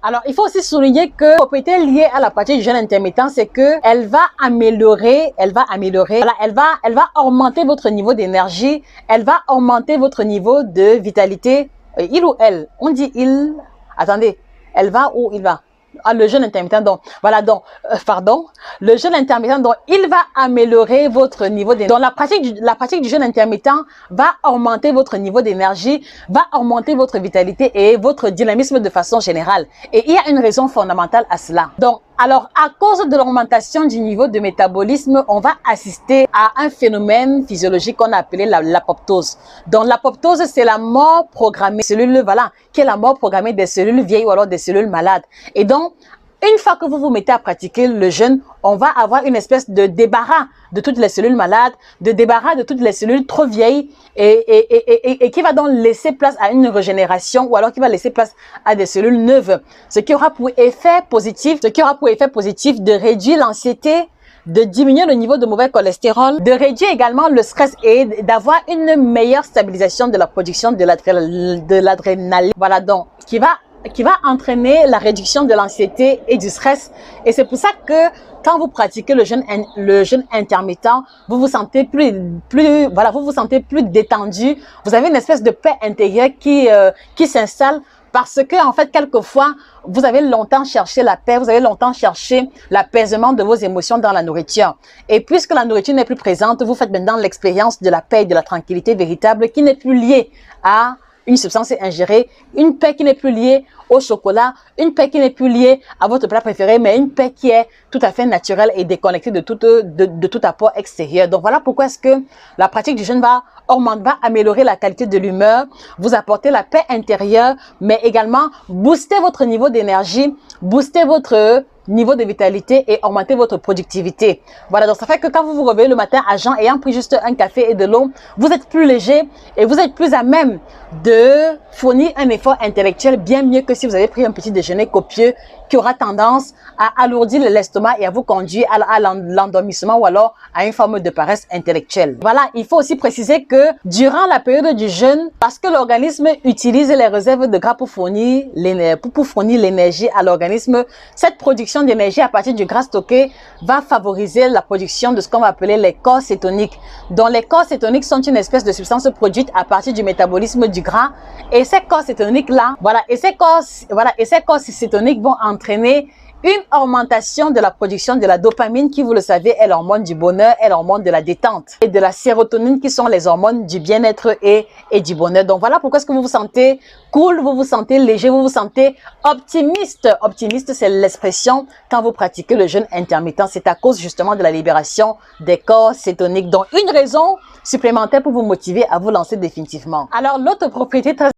Alors, il faut aussi souligner que la propriété liée à la pratique du jeûne intermittent, c'est que elle va améliorer, voilà, elle va augmenter votre niveau d'énergie, elle va augmenter votre niveau de vitalité. Il ou elle, on dit il, attendez, elle va ou il va? Ah, le jeûne intermittent, donc, voilà, donc, pardon, le jeûne intermittent, donc, il va améliorer votre niveau d'énergie. Donc, la pratique du jeûne intermittent va augmenter votre niveau d'énergie, va augmenter votre vitalité et votre dynamisme de façon générale. Et il y a une raison fondamentale à cela. Donc, alors, à cause de l'augmentation du niveau de métabolisme, on va assister à un phénomène physiologique qu'on a appelé l'apoptose. Donc, l'apoptose, c'est la mort programmée des cellules, voilà, qui est la mort programmée des cellules vieilles ou alors des cellules malades. Et donc, une fois que vous vous mettez à pratiquer le jeûne, on va avoir une espèce de débarras de toutes les cellules malades, de débarras de toutes les cellules trop vieilles et qui va donc laisser place à une régénération ou alors qui va laisser place à des cellules neuves. Ce qui aura pour effet positif, de réduire l'anxiété, de diminuer le niveau de mauvais cholestérol, de réduire également le stress et d'avoir une meilleure stabilisation de la production de l'adrénaline. Voilà donc, qui va entraîner la réduction de l'anxiété et du stress. Et c'est pour ça que quand vous pratiquez le jeûne intermittent, vous vous sentez vous vous sentez plus détendu. Vous avez une espèce de paix intérieure qui s'installe parce que, en fait, quelquefois, vous avez longtemps cherché la paix, vous avez longtemps cherché l'apaisement de vos émotions dans la nourriture. Et puisque la nourriture n'est plus présente, vous faites maintenant l'expérience de la paix et de la tranquillité véritable qui n'est plus liée à une substance ingérée, une paix qui n'est plus liée au chocolat, une paix qui n'est plus liée à votre plat préféré, mais une paix qui est tout à fait naturelle et déconnectée de tout apport extérieur. Donc voilà pourquoi est-ce que la pratique du jeûne va améliorer la qualité de l'humeur, vous apporter la paix intérieure, mais également booster votre niveau d'énergie, booster votre niveau de vitalité et augmenter votre productivité. Voilà, donc ça fait que quand vous vous réveillez le matin à jeun ayant pris juste un café et de l'eau, vous êtes plus léger et vous êtes plus à même de fournir un effort intellectuel bien mieux que si vous avez pris un petit déjeuner copieux qui aura tendance à alourdir l'estomac et à vous conduire à l'endormissement ou alors à une forme de paresse intellectuelle. Voilà, il faut aussi préciser que durant la période du jeûne, parce que l'organisme utilise les réserves de gras pour fournir l'énergie à l'organisme, cette production d'énergie à partir du gras stocké va favoriser la production de ce qu'on va appeler les corps cétoniques. Donc les corps cétoniques sont une espèce de substance produite à partir du métabolisme du gras et ces corps cétoniques là, ces corps cétoniques vont entraîner une augmentation de la production de la dopamine qui, vous le savez, est l'hormone du bonheur, est l'hormone de la détente, et de la sérotonine qui sont les hormones du bien-être et du bonheur. Donc voilà pourquoi est-ce que vous vous sentez cool, vous vous sentez léger, vous vous sentez optimiste. Optimiste, c'est l'expression quand vous pratiquez le jeûne intermittent. C'est à cause justement de la libération des corps cétoniques. Donc une raison supplémentaire pour vous motiver à vous lancer définitivement. Alors l'autre propriété très